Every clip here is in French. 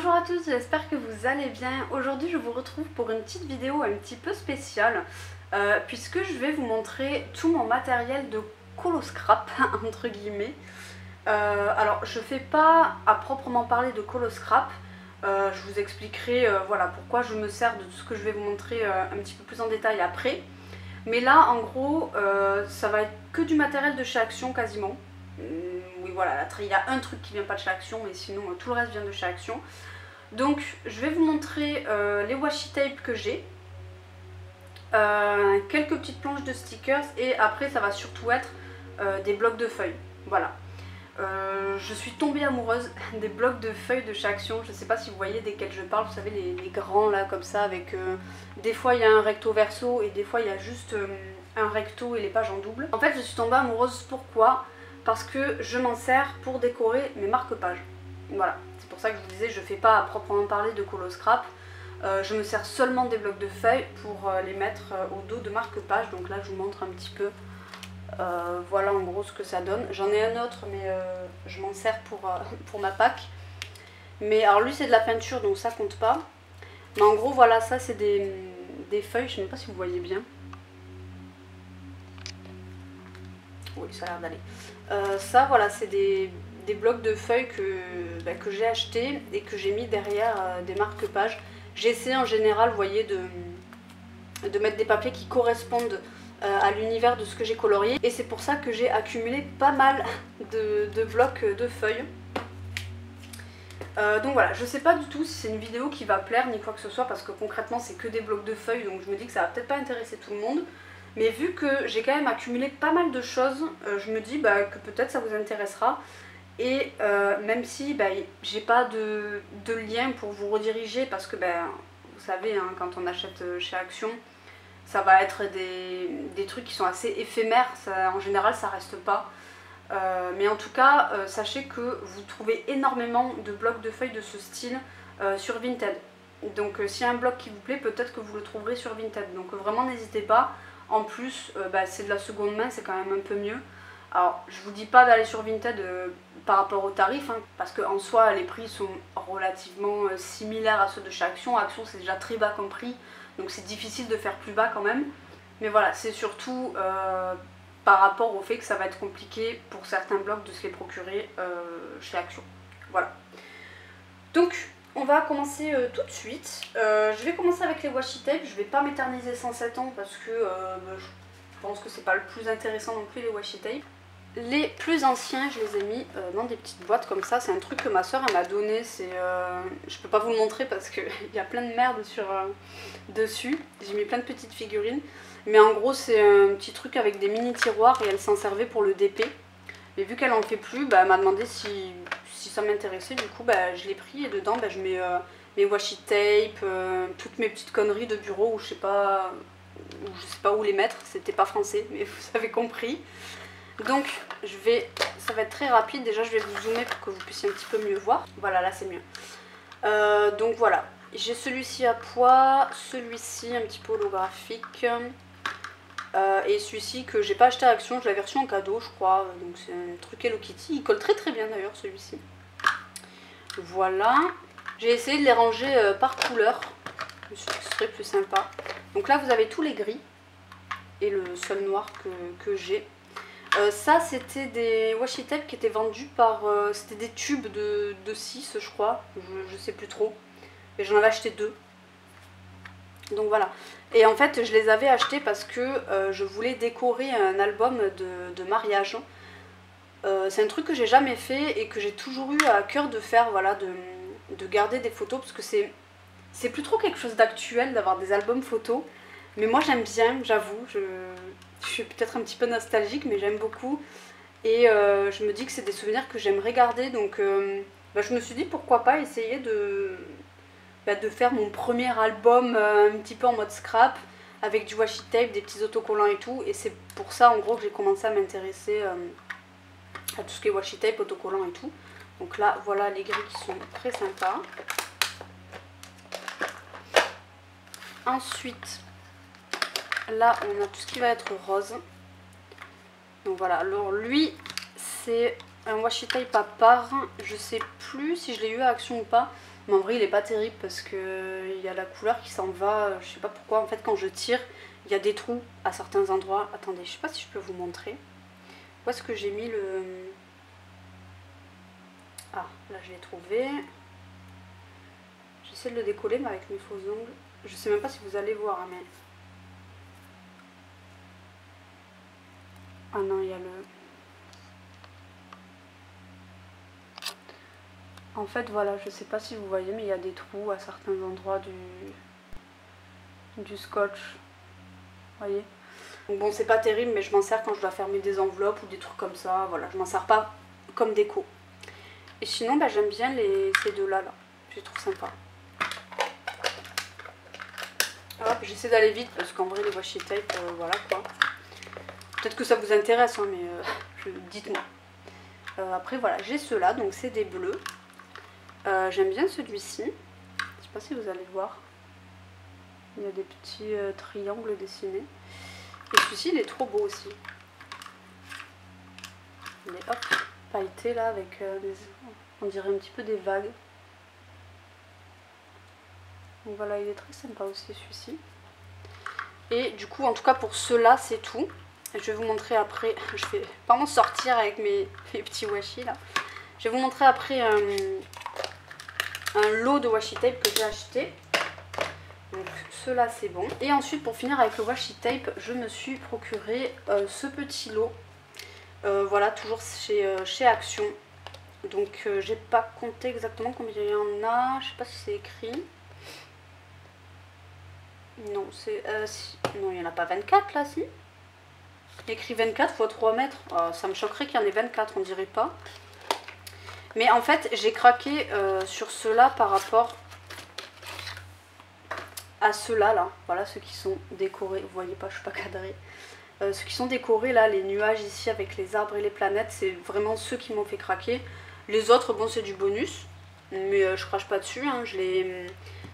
Bonjour à tous, j'espère que vous allez bien. Aujourd'hui je vous retrouve pour une petite vidéo un petit peu spéciale puisque je vais vous montrer tout mon matériel de colo scrap entre guillemets. Alors je fais pas à proprement parler de colo scrap, je vous expliquerai voilà, pourquoi je me sers de tout ce que je vais vous montrer un petit peu plus en détail après. Mais là en gros ça va être que du matériel de chez Action quasiment. Oui voilà, il y a un truc qui vient pas de chez Action, mais sinon tout le reste vient de chez Action. Donc je vais vous montrer les washi tape que j'ai, quelques petites planches de stickers et après ça va surtout être des blocs de feuilles. Voilà. Je suis tombée amoureuse des blocs de feuilles de chez Action. Je sais pas si vous voyez desquels je parle, vous savez les grands là comme ça avec des fois il y a un recto verso et des fois il y a juste un recto et les pages en double. En fait je suis tombée amoureuse, pourquoi? Parce que je m'en sers pour décorer mes marque-pages. Voilà, c'est pour ça que je vous disais, je fais pas à proprement parler de colo scrap. Je me sers seulement des blocs de feuilles pour les mettre au dos de marque-page. Donc là je vous montre un petit peu, voilà en gros ce que ça donne. J'en ai un autre mais je m'en sers pour ma pack. Mais alors lui c'est de la peinture donc ça compte pas. Mais en gros voilà, ça c'est des feuilles, je sais même pas si vous voyez bien. Oui, ça a l'air d'aller. Ça, voilà, c'est des blocs de feuilles que j'ai acheté et que j'ai mis derrière des marque-pages. J'essaie en général, vous voyez, de mettre des papiers qui correspondent à l'univers de ce que j'ai colorié. Et c'est pour ça que j'ai accumulé pas mal de blocs de feuilles. Donc voilà, je sais pas du tout si c'est une vidéo qui va plaire ni quoi que ce soit parce que concrètement c'est que des blocs de feuilles, donc je me dis que ça va peut-être pas intéresser tout le monde. Mais vu que j'ai quand même accumulé pas mal de choses, je me dis que peut-être ça vous intéressera. Et même si j'ai pas de lien pour vous rediriger, parce que vous savez, hein, quand on achète chez Action, ça va être des trucs qui sont assez éphémères, ça, en général ça reste pas. Mais en tout cas, sachez que vous trouvez énormément de blocs de feuilles de ce style sur Vinted. Donc s'il y a un bloc qui vous plaît, peut-être que vous le trouverez sur Vinted. Donc vraiment n'hésitez pas. En plus, c'est de la seconde main, c'est quand même un peu mieux. Alors, je vous dis pas d'aller sur Vinted par rapport aux tarifs, hein, parce qu'en soi, les prix sont relativement similaires à ceux de chez Action. Action, c'est déjà très bas comme prix, donc c'est difficile de faire plus bas quand même. Mais voilà, c'est surtout par rapport au fait que ça va être compliqué pour certains blocs de se les procurer chez Action. Voilà. Donc, on va commencer tout de suite. Je vais commencer avec les washi tape. Je vais pas m'éterniser 107 ans parce que je pense que c'est pas le plus intéressant non plus les washi tape. Les plus anciens, je les ai mis dans des petites boîtes comme ça. C'est un truc que ma soeur m'a donné. Je peux pas vous le montrer parce qu'il y a plein de merde dessus. J'ai mis plein de petites figurines. Mais en gros, c'est un petit truc avec des mini tiroirs et elle s'en servait pour le DP. Mais vu qu'elle en fait plus, elle m'a demandé si ça m'intéressait, du coup je l'ai pris et dedans je mets mes washi tape, toutes mes petites conneries de bureau où je sais pas où les mettre, c'était pas français mais vous avez compris. Donc ça va être très rapide, déjà je vais vous zoomer pour que vous puissiez un petit peu mieux voir. Voilà, là c'est mieux. Donc voilà, j'ai celui-ci à poids, celui-ci un petit peu holographique. Et celui-ci que j'ai pas acheté à Action, je l'avais reçu en cadeau je crois, donc c'est un truc Hello Kitty, il colle très très bien d'ailleurs celui-ci. Voilà, j'ai essayé de les ranger par couleur, je me suis dit que ce serait plus sympa. Donc là vous avez tous les gris et le seul noir que j'ai. Ça c'était des washi tape qui étaient vendus par, c'était des tubes de 6 je crois, je sais plus trop, et j'en avais acheté 2. Donc voilà, et en fait je les avais achetés parce que je voulais décorer un album de mariage. C'est un truc que j'ai jamais fait et que j'ai toujours eu à cœur de faire, voilà, de garder des photos parce que c'est plus trop quelque chose d'actuel d'avoir des albums photos. Mais moi j'aime bien, j'avoue, je suis peut-être un petit peu nostalgique mais j'aime beaucoup. Et je me dis que c'est des souvenirs que j'aimerais garder, donc je me suis dit pourquoi pas essayer de faire mon premier album un petit peu en mode scrap avec du washi tape, des petits autocollants et tout. Et c'est pour ça en gros que j'ai commencé à m'intéresser à tout ce qui est washi tape, autocollants et tout. Donc là voilà les gris qui sont très sympas. Ensuite là on a tout ce qui va être rose. Donc voilà, alors lui c'est un washi tape à part, je sais plus si je l'ai eu à Action ou pas. Mais en vrai il est pas terrible parce que il y a la couleur qui s'en va, je sais pas pourquoi. En fait quand je tire, il y a des trous à certains endroits. Attendez, je sais pas si je peux vous montrer. Où est-ce que j'ai mis le... Ah, là je l'ai trouvé. J'essaie de le décoller mais avec mes faux ongles. Je sais même pas si vous allez voir, hein, mais... Ah non, il y a le... En fait, voilà, je sais pas si vous voyez, mais il y a des trous à certains endroits du scotch. Vous voyez? Donc bon, c'est pas terrible, mais je m'en sers quand je dois fermer des enveloppes ou des trucs comme ça. Voilà, je m'en sers pas comme déco. Et sinon, bah, j'aime bien ces deux-là, là. Je les trouve sympas. Hop, j'essaie d'aller vite parce qu'en vrai, les washi tape, voilà quoi. Peut-être que ça vous intéresse, hein, mais dites-moi. Après, voilà, j'ai ceux-là, donc c'est des bleus. J'aime bien celui-ci. Je sais pas si vous allez le voir. Il y a des petits triangles dessinés. Et celui-ci, il est trop beau aussi. Il est hop, pailleté là avec on dirait un petit peu des vagues. Donc voilà, il est très sympa aussi celui-ci. Et du coup, en tout cas pour ceux-là, c'est tout. Je vais vous montrer après. Je vais pas m'en sortir avec mes petits washi là. Je vais vous montrer après un lot de washi tape que j'ai acheté. Donc ceux-là c'est bon. Et ensuite pour finir avec le washi tape, je me suis procuré ce petit lot. Voilà, toujours chez Action. Donc j'ai pas compté exactement combien il y en a. Je sais pas si c'est écrit. Non, c'est... non, il n'y en a pas 24 là, si. Écrit 24 x 3 mètres. Ça me choquerait qu'il y en ait 24, on dirait pas. Mais en fait, j'ai craqué sur ceux-là par rapport à ceux-là, là. Voilà, ceux qui sont décorés. Vous voyez pas, je suis pas cadrée. Ceux qui sont décorés, là, les nuages ici avec les arbres et les planètes, c'est vraiment ceux qui m'ont fait craquer. Les autres, bon, c'est du bonus. Mais je crache pas dessus, hein.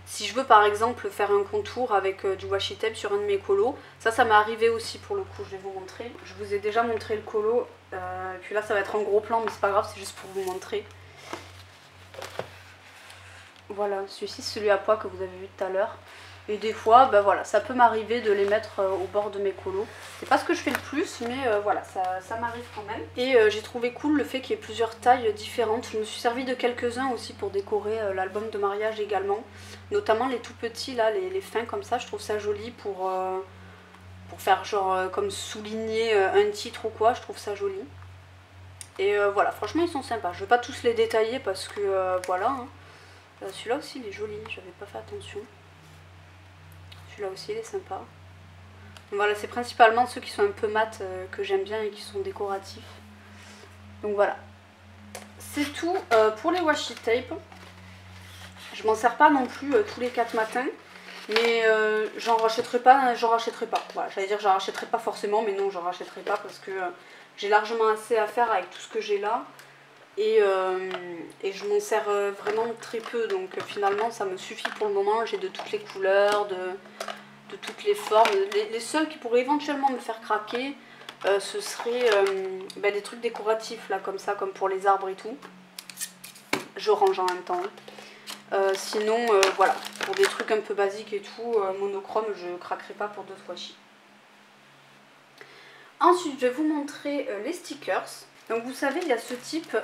Si je veux par exemple faire un contour avec du washi tape sur un de mes colos, ça m'est arrivé aussi pour le coup, je vais vous montrer. Je vous ai déjà montré le colo, et puis là ça va être en gros plan mais c'est pas grave, c'est juste pour vous montrer. Voilà, celui-ci c'est celui à pois que vous avez vu tout à l'heure. Et des fois, bah voilà, ça peut m'arriver de les mettre au bord de mes colos. C'est pas ce que je fais le plus, mais voilà, ça m'arrive quand même. Et j'ai trouvé cool le fait qu'il y ait plusieurs tailles différentes. Je me suis servi de quelques-uns aussi pour décorer l'album de mariage également. Notamment les tout petits, là, les fins comme ça, je trouve ça joli pour faire genre comme souligner un titre ou quoi, je trouve ça joli. Et voilà, franchement ils sont sympas. Je vais pas tous les détailler parce que voilà. Hein. Celui-là aussi il est joli, j'avais pas fait attention. Celui-là aussi il est sympa. Donc voilà, c'est principalement ceux qui sont un peu mat que j'aime bien et qui sont décoratifs. Donc voilà. C'est tout pour les washi tape. Je m'en sers pas non plus tous les 4 matins. Mais j'en rachèterai pas, Voilà, j'allais dire j'en rachèterai pas forcément, mais non, j'en rachèterai pas parce que j'ai largement assez à faire avec tout ce que j'ai là. Et je m'en sers vraiment très peu, donc finalement ça me suffit pour le moment. J'ai de toutes les couleurs, de toutes les formes. Les seuls qui pourraient éventuellement me faire craquer, ce serait des trucs décoratifs là, comme ça, comme pour les arbres et tout. Je range en même temps. Sinon, voilà, pour des trucs un peu basiques et tout, monochrome, je craquerai pas pour d'autres washi. Ensuite, je vais vous montrer les stickers. Donc vous savez, il y a ce type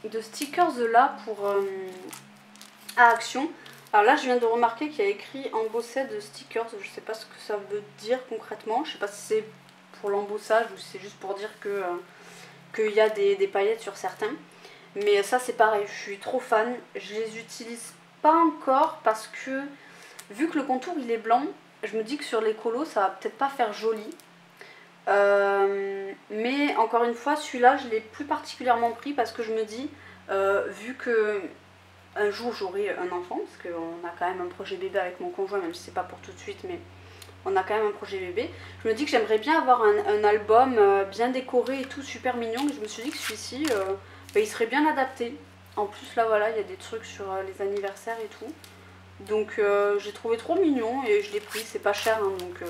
de stickers là pour à Action. Alors là, je viens de remarquer qu'il y a écrit embossed stickers. Je sais pas ce que ça veut dire concrètement. Je sais pas si c'est pour l'embossage ou si c'est juste pour dire qu'il y a des paillettes sur certains. Mais ça c'est pareil, je suis trop fan. Je les utilise pas encore parce que vu que le contour il est blanc, je me dis que sur les colos ça va peut-être pas faire joli. Mais encore une fois, celui-là je l'ai plus particulièrement pris parce que je me dis, vu que un jour j'aurai un enfant, parce qu'on a quand même un projet bébé avec mon conjoint, même si c'est pas pour tout de suite, mais on a quand même un projet bébé. Je me dis que j'aimerais bien avoir un album bien décoré et tout, super mignon. Et je me suis dit que celui-ci, il serait bien adapté. En plus là voilà, il y a des trucs sur les anniversaires et tout. Donc j'ai trouvé trop mignon et je l'ai pris, c'est pas cher hein, donc...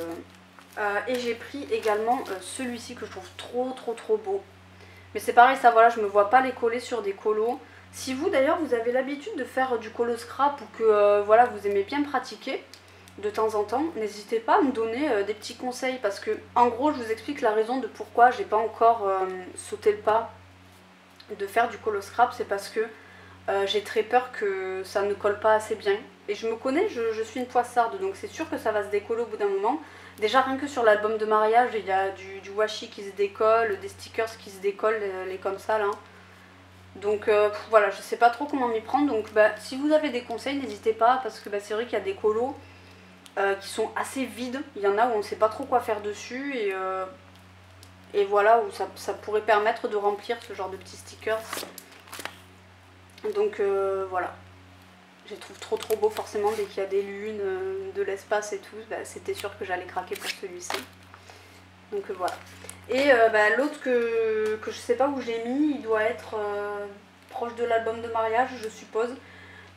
et j'ai pris également celui-ci que je trouve trop beau. Mais c'est pareil, ça voilà, je me vois pas les coller sur des colos. Si vous d'ailleurs vous avez l'habitude de faire du colo scrap ou que voilà, vous aimez bien pratiquer de temps en temps, n'hésitez pas à me donner des petits conseils parce que en gros je vous explique la raison de pourquoi j'ai pas encore sauté le pas de faire du colo scrap, c'est parce que j'ai très peur que ça ne colle pas assez bien. Et je me connais, je suis une poissarde, donc c'est sûr que ça va se décoller au bout d'un moment. Déjà rien que sur l'album de mariage, il y a du washi qui se décolle, des stickers qui se décollent, les comme ça là. Donc voilà, je sais pas trop comment m'y prendre, donc si vous avez des conseils, n'hésitez pas, parce que c'est vrai qu'il y a des colos qui sont assez vides. Il y en a où on ne sait pas trop quoi faire dessus, et voilà, où ça pourrait permettre de remplir ce genre de petits stickers. Donc voilà, je les trouve trop beaux forcément dès qu'il y a des lunes, de l'espace et tout, c'était sûr que j'allais craquer pour celui-ci. Donc voilà. Et l'autre que je sais pas où j'ai mis, il doit être proche de l'album de mariage, je suppose.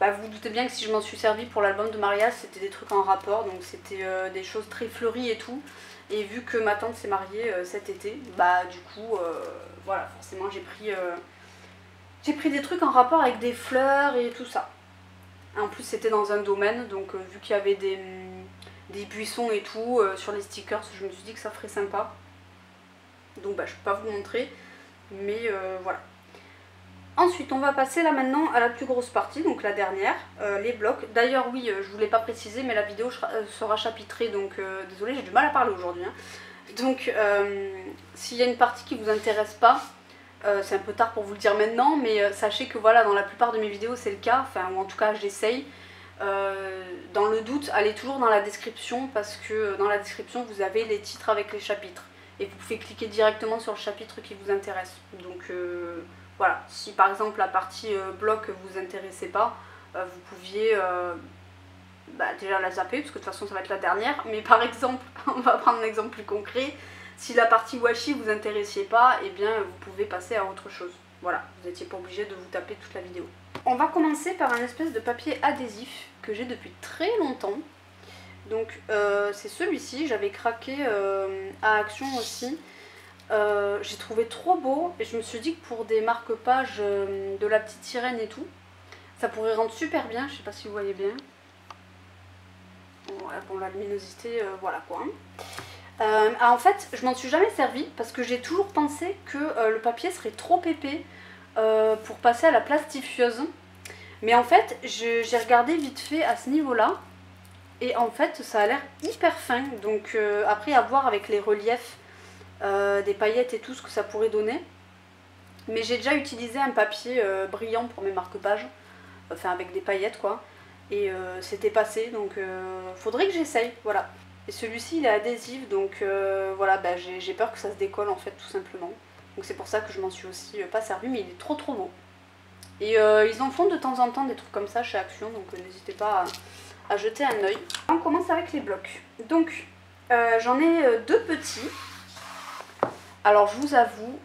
Vous vous doutez bien que si je m'en suis servi pour l'album de mariage, c'était des trucs en rapport, donc c'était des choses très fleuries et tout. Et vu que ma tante s'est mariée cet été, du coup, voilà, forcément j'ai pris des trucs en rapport avec des fleurs et tout ça. En plus c'était dans un domaine, donc vu qu'il y avait des buissons et tout sur les stickers, je me suis dit que ça ferait sympa. Donc je peux pas vous montrer, mais voilà. Ensuite on va passer là maintenant à la plus grosse partie, donc la dernière, les blocs. D'ailleurs oui, je voulais pas préciser, mais la vidéo sera chapitrée, donc désolée, j'ai du mal à parler aujourd'hui. Hein. Donc s'il y a une partie qui vous intéresse pas, c'est un peu tard pour vous le dire maintenant, mais sachez que voilà, dans la plupart de mes vidéos c'est le cas, enfin ou en tout cas j'essaye. Dans le doute, allez toujours dans la description, parce que dans la description vous avez les titres avec les chapitres. Et vous pouvez cliquer directement sur le chapitre qui vous intéresse. Donc voilà, si par exemple la partie bloc ne vous intéressait pas, vous pouviez déjà la zapper, parce que de toute façon ça va être la dernière. Mais par exemple, on va prendre un exemple plus concret, si la partie washi vous intéressait pas, eh bien vous pouvez passer à autre chose. Voilà, vous n'étiez pas obligé de vous taper toute la vidéo. On va commencer par un espèce de papier adhésif que j'ai depuis très longtemps. Donc c'est celui-ci, j'avais craqué à Action aussi. J'ai trouvé trop beau et je me suis dit que pour des marque-pages de la petite sirène et tout, ça pourrait rendre super bien, je sais pas si vous voyez bien. Voilà, bon la luminosité, voilà quoi. En fait, je m'en suis jamais servi parce que j'ai toujours pensé que le papier serait trop épais pour passer à la plastifieuse. Mais en fait, j'ai regardé vite fait à ce niveau-là. Et en fait ça a l'air hyper fin, donc après à voir avec les reliefs des paillettes et tout ce que ça pourrait donner. Mais j'ai déjà utilisé un papier brillant pour mes marque-pages, enfin avec des paillettes quoi, et c'était passé, donc faudrait que j'essaye, voilà. Et celui-ci il est adhésif, donc voilà, j'ai peur que ça se décolle en fait tout simplement. Donc c'est pour ça que je m'en suis aussi pas servi, mais il est trop beau. Et ils en font de temps en temps des trucs comme ça chez Action, donc n'hésitez pas à jeter un œil. On commence avec les blocs. Donc j'en ai deux petits. Alors je vous avoue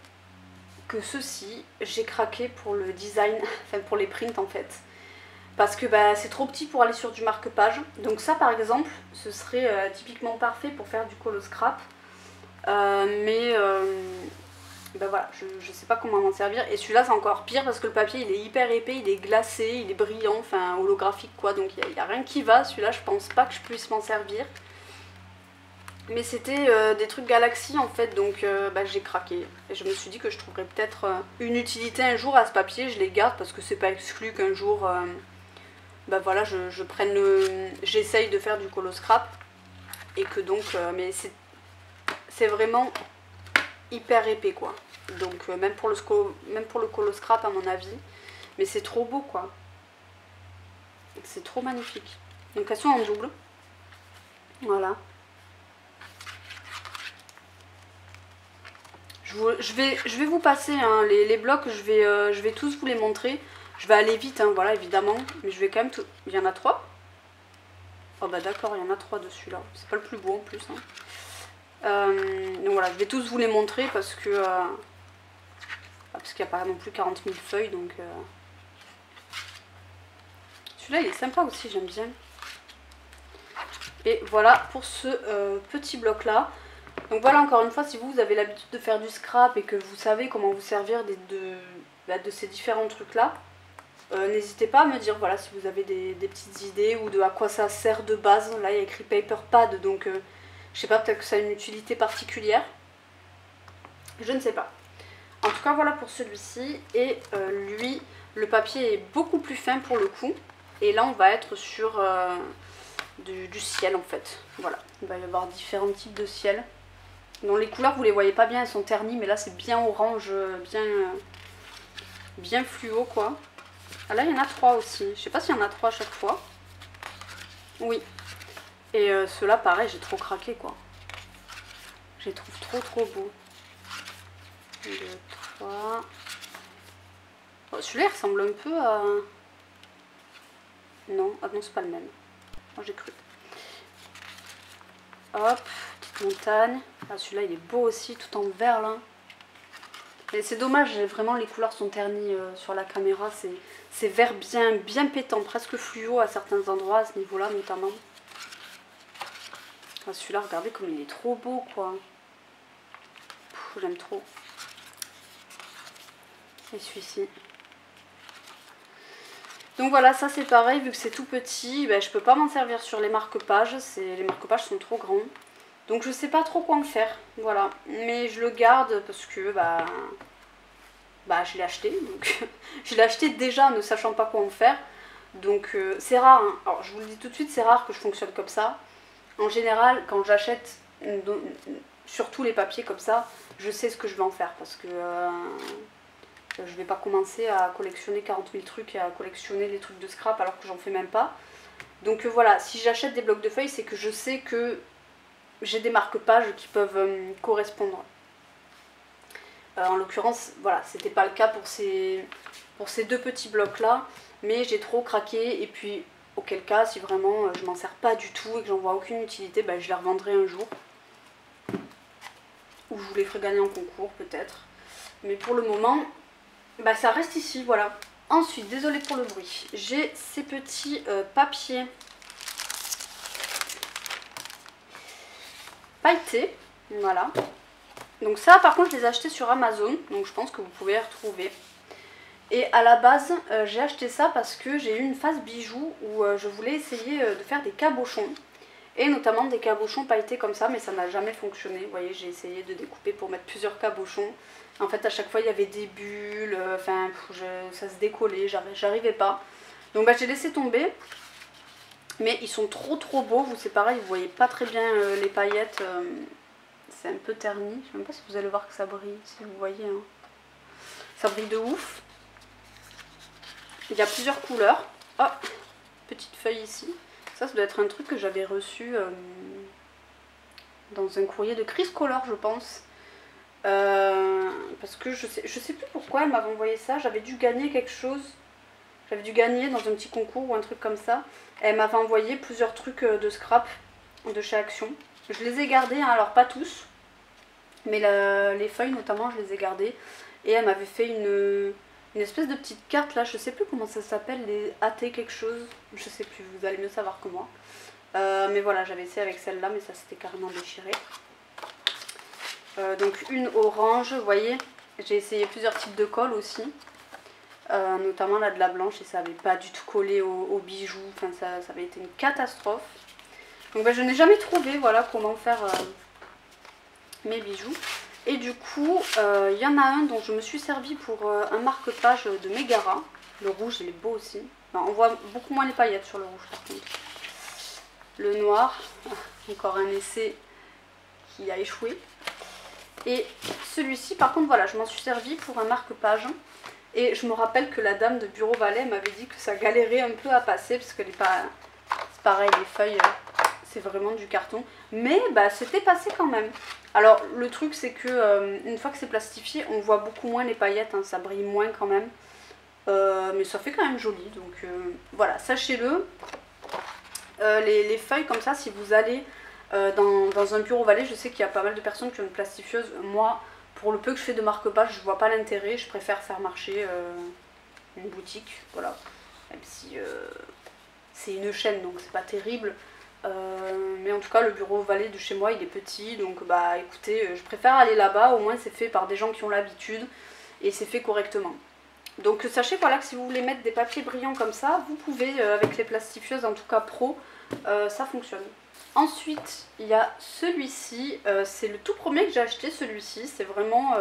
que ceux-ci, j'ai craqué pour le design, enfin pour les prints en fait. Parce que c'est trop petit pour aller sur du marque-page. Donc ça par exemple, ce serait typiquement parfait pour faire du colo scrap. Voilà, je sais pas comment m'en servir. Et celui-là c'est encore pire parce que le papier il est hyper épais, il est glacé, il est brillant, enfin holographique quoi. Donc il n'y a rien qui va. Celui-là je pense pas que je puisse m'en servir. Mais c'était des trucs Galaxy en fait, donc j'ai craqué. Et je me suis dit que je trouverais peut-être une utilité un jour à ce papier. Je les garde parce que c'est pas exclu qu'un jour voilà, je prenne j'essaye de faire du colo scrap. Et que donc, mais c'est vraiment hyper épais quoi. Donc même pour le colo scrap à mon avis. Mais c'est trop beau quoi. C'est trop magnifique. Donc elles sont en double. Voilà. Je vais vous passer hein, les blocs, je vais tous vous les montrer. Je vais aller vite, hein, voilà évidemment. Mais je vais quand même tout... Il y en a 3 ? Oh d'accord, il y en a 3 dessus là. C'est pas le plus beau en plus. Hein. Donc voilà, je vais tous vous les montrer parce que... parce qu'il n'y a pas non plus 40 000 feuilles, donc... Celui-là il est sympa aussi, j'aime bien. Et voilà pour ce petit bloc là. Donc voilà, encore une fois, si vous avez l'habitude de faire du scrap et que vous savez comment vous servir de ces différents trucs là, N'hésitez pas à me dire voilà, si vous avez des petites idées ou de à quoi ça sert de base. Là il y a écrit paper pad, donc je sais pas, peut-être que ça a une utilité particulière. Je ne sais pas. En tout cas voilà pour celui-ci. Et lui, le papier est beaucoup plus fin pour le coup. Et là on va être sur du ciel en fait. Voilà, il va y avoir différents types de ciel. Donc les couleurs vous les voyez pas bien, elles sont ternies, mais là c'est bien orange, bien fluo quoi. Ah, là il y en a 3 aussi, je sais pas s'il y en a 3 à chaque fois. Oui. Et ceux-là pareil, j'ai trop craqué quoi. Je les trouve trop beaux. 1, 2, 3. Oh, celui-là il ressemble un peu à... Non, ah non c'est pas le même. Moi j'ai cru. Hop, petite montagne. Ah, celui-là il est beau aussi, tout en vert là. Et c'est dommage, vraiment les couleurs sont ternies sur la caméra. C'est vert bien pétant, presque fluo à certains endroits, à ce niveau-là notamment. Ah, celui-là, regardez comme il est trop beau quoi. J'aime trop. Et celui-ci. Donc voilà, ça c'est pareil, vu que c'est tout petit, ben, je peux pas m'en servir sur les marque-pages. Les marque-pages sont trop grands. Donc je sais pas trop quoi en faire, voilà. Mais je le garde parce que bah je l'ai acheté. Donc je l'ai acheté déjà ne sachant pas quoi en faire. Donc c'est rare, hein. Alors je vous le dis tout de suite, c'est rare que je fonctionne comme ça. En général, quand j'achète surtout les papiers comme ça, je sais ce que je vais en faire. Parce que je vais pas commencer à collectionner 40 000 trucs et à collectionner les trucs de scrap alors que j'en fais même pas. Donc voilà, si j'achète des blocs de feuilles, c'est que je sais que j'ai des marque-pages qui peuvent correspondre. En l'occurrence, voilà, c'était pas le cas pour ces 2 petits blocs là, mais j'ai trop craqué. Et puis, auquel cas, si vraiment je m'en sers pas du tout et que j'en vois aucune utilité, bah, je les revendrai un jour. Ou je vous les ferai gagner en concours peut-être. Mais pour le moment, bah, ça reste ici, voilà. Ensuite, désolée pour le bruit, j'ai ces petits papiers pailletés, voilà. Donc ça par contre je les ai achetés sur Amazon, donc je pense que vous pouvez les retrouver. Et à la base j'ai acheté ça parce que j'ai eu une phase bijoux où je voulais essayer de faire des cabochons. Et notamment des cabochons pailletés comme ça, mais ça n'a jamais fonctionné. Vous voyez, j'ai essayé de découper pour mettre plusieurs cabochons. En fait à chaque fois il y avait des bulles, enfin ça se décollait, j'arrivais pas. Donc bah, j'ai laissé tomber. Mais ils sont trop beaux, c'est pareil, vous voyez pas très bien les paillettes. C'est un peu terni, je sais même pas si vous allez voir que ça brille, si vous voyez. Hein. Ça brille de ouf. Il y a plusieurs couleurs. Oh, petite feuille ici. Ça doit être un truc que j'avais reçu dans un courrier de Chris Color, je pense. Parce que je sais plus pourquoi elle m'avait envoyé ça. J'avais dû gagner quelque chose. J'avais dû gagner dans un petit concours ou un truc comme ça. Elle m'avait envoyé plusieurs trucs de scrap de chez Action. Je les ai gardés, hein, alors pas tous. Mais les feuilles notamment, je les ai gardées. Et elle m'avait fait une espèce de petite carte là. Je sais plus comment ça s'appelle, les AT quelque chose. Je sais plus, vous allez mieux savoir que moi. Mais voilà, j'avais essayé avec celle-là, mais ça s'était carrément déchiré. Donc une orange, vous voyez. J'ai essayé plusieurs types de colle aussi. Notamment là de la blanche, et ça n'avait pas du tout collé aux bijoux, enfin ça avait été une catastrophe. Donc bah, je n'ai jamais trouvé voilà comment faire mes bijoux. Et du coup il y en a un dont je me suis servi pour un marque-page de Megara. Le rouge il est beau aussi, enfin, on voit beaucoup moins les paillettes sur le rouge par contre. Le noir, encore un essai qui a échoué. Et celui-ci par contre voilà, je m'en suis servi pour un marque-page. Et je me rappelle que la dame de Bureau Valet m'avait dit que ça galérait un peu à passer parce que c'est pareil, les feuilles c'est vraiment du carton. Mais bah, c'était passé quand même. Alors le truc c'est que une fois que c'est plastifié, on voit beaucoup moins les paillettes, hein, ça brille moins quand même. Mais ça fait quand même joli, donc voilà, sachez-le. Les feuilles comme ça, si vous allez dans un Bureau Valet, je sais qu'il y a pas mal de personnes qui ont une plastifieuse. Moi, pour le peu que je fais de marque-page, je vois pas l'intérêt, je préfère faire marcher une boutique, voilà. Même si c'est une chaîne, donc c'est pas terrible. Mais en tout cas, le Bureau Valet de chez moi, il est petit, donc bah écoutez, je préfère aller là-bas, au moins c'est fait par des gens qui ont l'habitude, et c'est fait correctement. Donc sachez voilà, que si vous voulez mettre des papiers brillants comme ça, vous pouvez avec les plastifieuses, en tout cas pro, ça fonctionne. Ensuite, il y a celui-ci, c'est le tout premier que j'ai acheté, celui-ci. C'est vraiment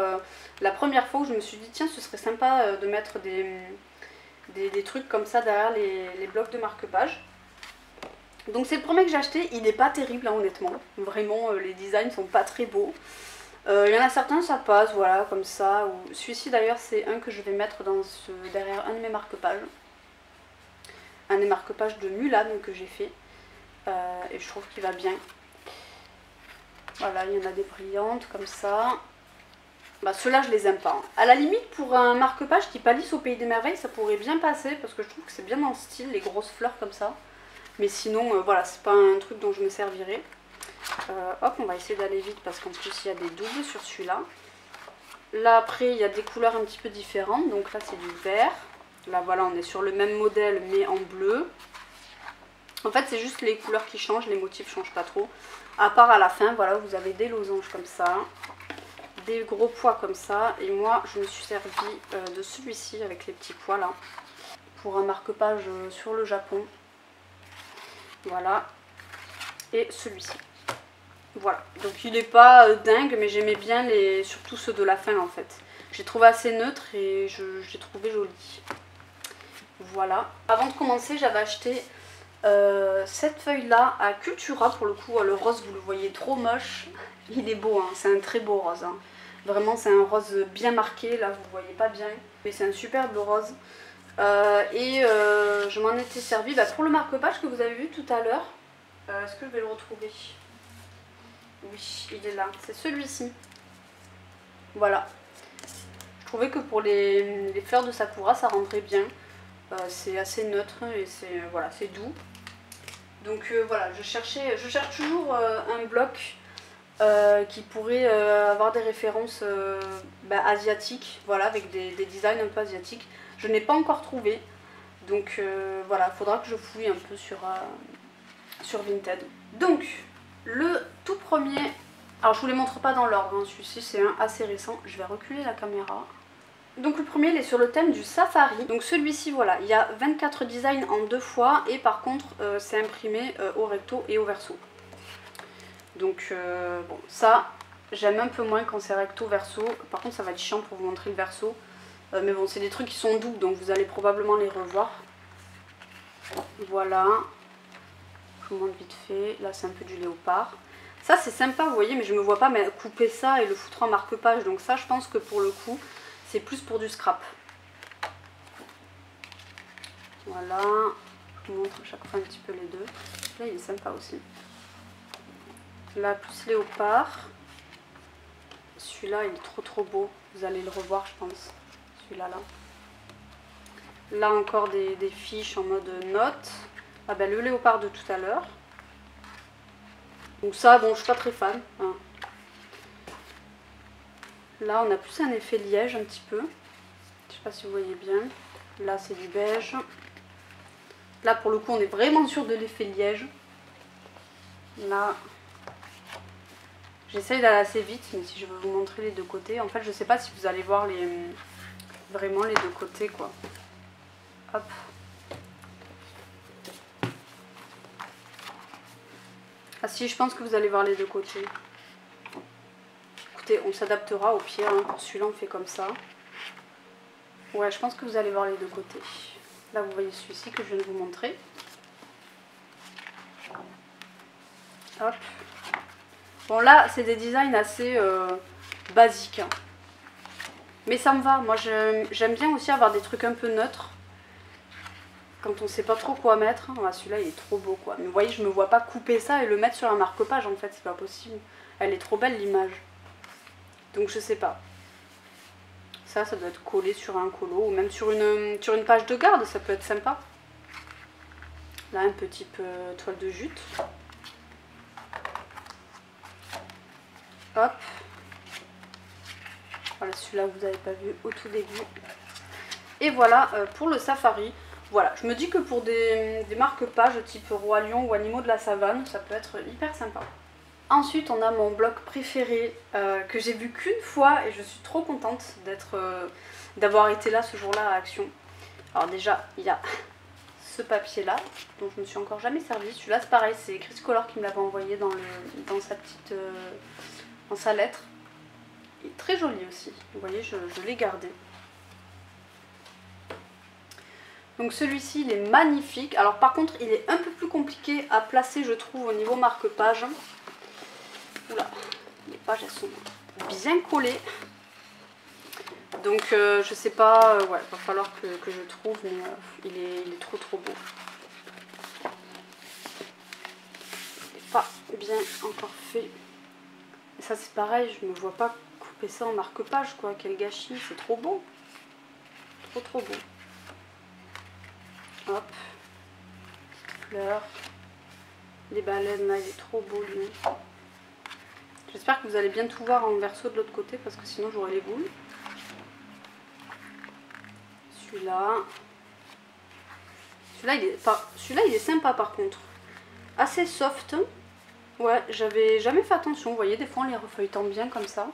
la première fois où je me suis dit, tiens, ce serait sympa de mettre des trucs comme ça derrière les blocs de marque-page. Donc c'est le premier que j'ai acheté, il n'est pas terrible hein, honnêtement. Vraiment, les designs sont pas très beaux. Il y en a certains, ça passe, voilà, comme ça. Celui-ci d'ailleurs, c'est un que je vais mettre derrière un de mes marque-pages. Un des marque-pages de Mulan que j'ai fait. Et je trouve qu'il va bien. Voilà, il y en a des brillantes comme ça. Bah ceux-là je les aime pas. Hein. À la limite pour un marque-page type Alice au Pays des Merveilles, ça pourrait bien passer parce que je trouve que c'est bien dans le style, les grosses fleurs comme ça. Mais sinon voilà, c'est pas un truc dont je me servirai. Hop, on va essayer d'aller vite parce qu'en plus il y a des doubles sur celui-là. Là après il y a des couleurs un petit peu différentes. Donc là c'est du vert. Là voilà, on est sur le même modèle mais en bleu. En fait c'est juste les couleurs qui changent, les motifs changent pas trop. À part à la fin, voilà, vous avez des losanges comme ça, des gros pois comme ça. Et moi je me suis servi de celui-ci avec les petits pois là, pour un marque-page sur le Japon. Voilà, et celui-ci. Voilà, donc il n'est pas dingue mais j'aimais bien surtout ceux de la fin en fait. J'ai trouvé assez neutre et j'ai trouvé joli. Voilà, avant de commencer j'avais acheté cette feuille là à Cultura pour le coup, le rose vous le voyez trop moche, il est beau hein, c'est un très beau rose hein. Vraiment c'est un rose bien marqué, là vous ne voyez pas bien, mais c'est un superbe rose. Je m'en étais servi pour le marque-page que vous avez vu tout à l'heure. Est-ce que je vais le retrouver? Oui, il est là, c'est celui-ci. Voilà, je trouvais que pour les fleurs de Sakura ça rendrait bien. C'est assez neutre et c'est voilà, c'est doux. Donc voilà, je cherche toujours un bloc qui pourrait avoir des références asiatiques, voilà, avec des designs un peu asiatiques. Je n'ai pas encore trouvé, donc voilà, il faudra que je fouille un peu sur Vinted. Donc le tout premier, alors je vous les montre pas dans l'ordre, hein, celui-ci c'est un assez récent, je vais reculer la caméra. Donc le premier il est sur le thème du safari. Donc celui-ci voilà, il y a 24 designs en 2 fois et par contre c'est imprimé au recto et au verso. Donc bon ça j'aime un peu moins quand c'est recto verso. Par contre ça va être chiant pour vous montrer le verso. Mais bon c'est des trucs qui sont doubles donc vous allez probablement les revoir. Voilà. Je vous montre vite fait. Là c'est un peu du léopard. Ça c'est sympa vous voyez mais je me vois pas couper ça et le foutre en marque-page. Donc ça je pense que pour le coup c'est plus pour du scrap. Voilà, je vous montre à chaque fois un petit peu les deux. Là il est sympa aussi. Là plus léopard. Celui-là il est trop beau. Vous allez le revoir je pense. Celui-là là. Là encore des fiches en mode note. Ah ben le léopard de tout à l'heure. Donc ça bon je suis pas très fan. Hein. Là on a plus un effet liège un petit peu. Je sais pas si vous voyez bien. Là c'est du beige. Là pour le coup on est vraiment sûr de l'effet liège. Là j'essaye d'aller assez vite mais si je veux vous montrer les deux côtés. En fait je sais pas si vous allez voir vraiment les deux côtés quoi. Hop. Ah si je pense que vous allez voir les deux côtés. Écoutez on s'adaptera au pire hein. Pour celui-là on fait comme ça. Ouais, je pense que vous allez voir les deux côtés. Là, vous voyez celui-ci que je viens de vous montrer. Hop. Bon, là, c'est des designs assez basiques. Hein. Mais ça me va. Moi, j'aime bien aussi avoir des trucs un peu neutres. Quand on sait pas trop quoi mettre. Ah, celui-là, il est trop beau, quoi. Mais vous voyez, je me vois pas couper ça et le mettre sur un marque-page, en fait. C'est pas possible. Elle est trop belle, l'image. Donc, je sais pas. Ça doit être collé sur un colo ou même sur une page de garde, ça peut être sympa. Là, un petit peu toile de jute. Hop. Voilà, celui-là, vous n'avez pas vu au tout début. Et voilà pour le safari. Voilà, je me dis que pour des marque-pages type Roi Lion ou Animaux de la Savane, ça peut être hyper sympa. Ensuite, on a mon bloc préféré que j'ai vu qu'une fois et je suis trop contente d'être d'avoir été là ce jour-là à Action. Alors déjà, il y a ce papier-là, dont je me suis encore jamais servi. Celui-là, c'est pareil, c'est Chris Color qui me l'avait envoyé dans sa petite... dans sa lettre. Il est très joli aussi. Vous voyez, je l'ai gardé. Donc celui-ci, il est magnifique. Alors par contre, il est un peu plus compliqué à placer, je trouve, au niveau marque-page. Oula, les pages, elles sont bien collées. Donc je sais pas, ouais, va falloir que je trouve, mais il est trop beau. Il n'est pas bien encore fait. Et ça c'est pareil, je ne me vois pas couper ça en marque-page, quoi. Quel gâchis, c'est trop beau. Trop beau. Hop, fleurs, les baleines là, il est trop beau lui. J'espère que vous allez bien tout voir en verso de l'autre côté parce que sinon j'aurai les boules. Celui-là, il est sympa par contre, assez soft. Ouais, j'avais jamais fait attention, vous voyez, des fois on les refeuilletant bien comme ça.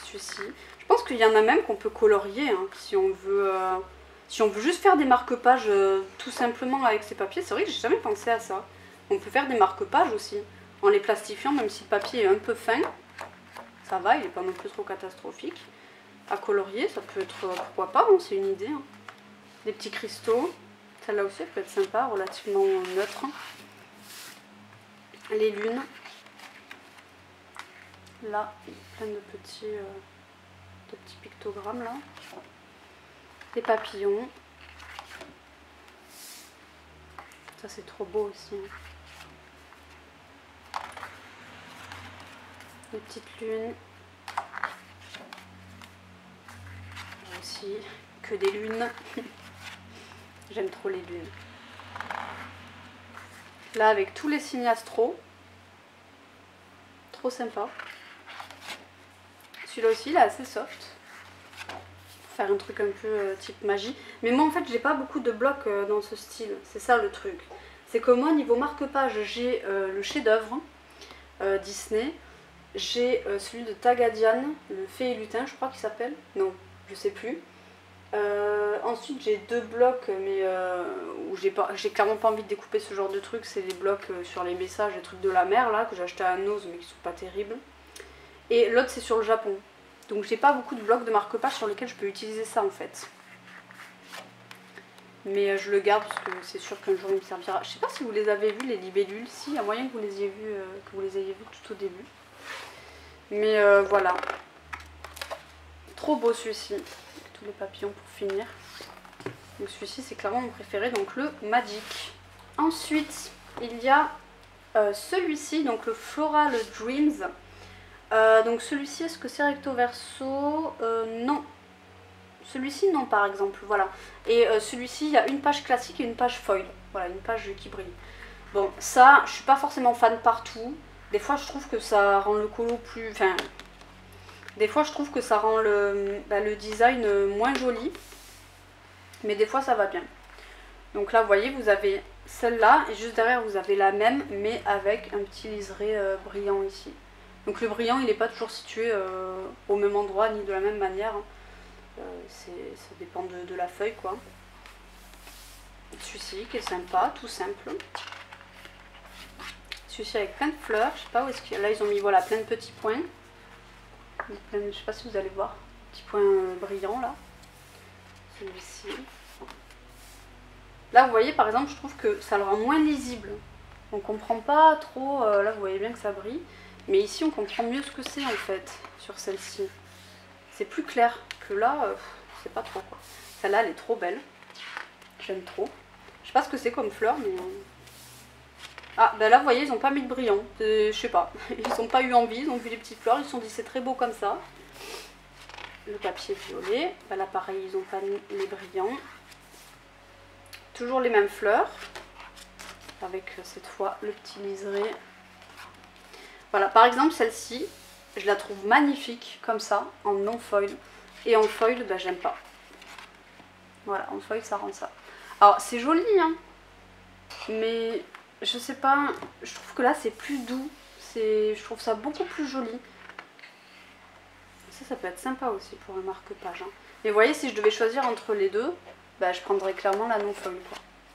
Celui-ci, je pense qu'il y en a même qu'on peut colorier hein, si on veut. Si on veut juste faire des marque-pages tout simplement avec ces papiers, c'est vrai que j'ai jamais pensé à ça. On peut faire des marque-pages aussi, en les plastifiant, même si le papier est un peu fin. Ça va, il n'est pas non plus trop catastrophique. À colorier, ça peut être, pourquoi pas, hein, c'est une idée. Hein. Des petits cristaux, celle-là aussi elle peut être sympa, relativement neutre. Les lunes. Là, il y a plein de petits pictogrammes là. Des papillons. Ça c'est trop beau aussi. Des petites lunes. Là aussi, que des lunes. J'aime trop les lunes. Là avec tous les signes astro. Trop sympa. Celui-là aussi il est assez soft. Faire un truc un peu type magie. Mais moi en fait j'ai pas beaucoup de blocs dans ce style, c'est ça le truc. C'est que moi niveau marque-page j'ai le chef-d'œuvre Disney, j'ai celui de Tagadian, le Fée et Lutin je crois qu'il s'appelle, non je sais plus. Ensuite j'ai deux blocs mais où j'ai clairement pas envie de découper ce genre de trucs, c'est les blocs sur les messages, les trucs de la mer là que j'ai acheté à Nose mais qui sont pas terribles. Et l'autre c'est sur le Japon. Donc j'ai pas beaucoup de blocs de marque-page sur lesquels je peux utiliser ça en fait. Mais je le garde parce que c'est sûr qu'un jour il me servira. Je sais pas si vous les avez vus les libellules, si, il y a moyen que vous les ayez vus, tout au début. Mais voilà. Trop beau celui-ci. Tous les papillons pour finir. Donc celui-ci c'est clairement mon préféré, donc le Magic. Ensuite il y a celui-ci, donc le Floral Dreams. Donc celui-ci, est-ce que c'est recto verso? Non. Celui-ci, non, par exemple, voilà. Et celui-ci, il y a une page classique et une page foil. Voilà, une page qui brille. Bon, ça, je suis pas forcément fan partout. Des fois, je trouve que ça rend le colo plus... Enfin, des fois, je trouve que ça rend le design moins joli. Mais des fois, ça va bien. Donc là, vous voyez, vous avez celle-là. Et juste derrière, vous avez la même, mais avec un petit liseré brillant ici. Donc le brillant il n'est pas toujours situé au même endroit ni de la même manière. Ça dépend de la feuille quoi. Celui-ci qui est sympa, tout simple. Celui-ci avec plein de fleurs, je sais pas où est-ce qu'il y a. Là ils ont mis voilà plein de petits points. Je sais pas si vous allez voir. Petits points brillants là. Celui-ci. Là vous voyez par exemple je trouve que ça le rend moins lisible. On comprend pas trop, là vous voyez bien que ça brille. Mais ici on comprend mieux ce que c'est en fait sur celle-ci. C'est plus clair que là, c'est pas trop quoi. Celle-là elle est trop belle. J'aime trop. Je sais pas ce que c'est comme fleur mais... Ah ben là vous voyez ils ont pas mis de brillant. Je sais pas. Ils ont pas eu envie, ils ont vu les petites fleurs, ils se sont dit c'est très beau comme ça. Le papier violet. Ben là pareil ils ont pas mis les brillants. Toujours les mêmes fleurs. Avec cette fois le petit liseré. Voilà, par exemple celle-ci, je la trouve magnifique comme ça, en non foil. Et en foil, ben, j'aime pas. Voilà, en foil ça rend ça. Alors c'est joli, hein, mais je sais pas, je trouve que là c'est plus doux. Je trouve ça beaucoup plus joli. Ça peut être sympa aussi pour un marque-page. Hein. Mais vous voyez, si je devais choisir entre les deux, bah, je prendrais clairement la non-foil.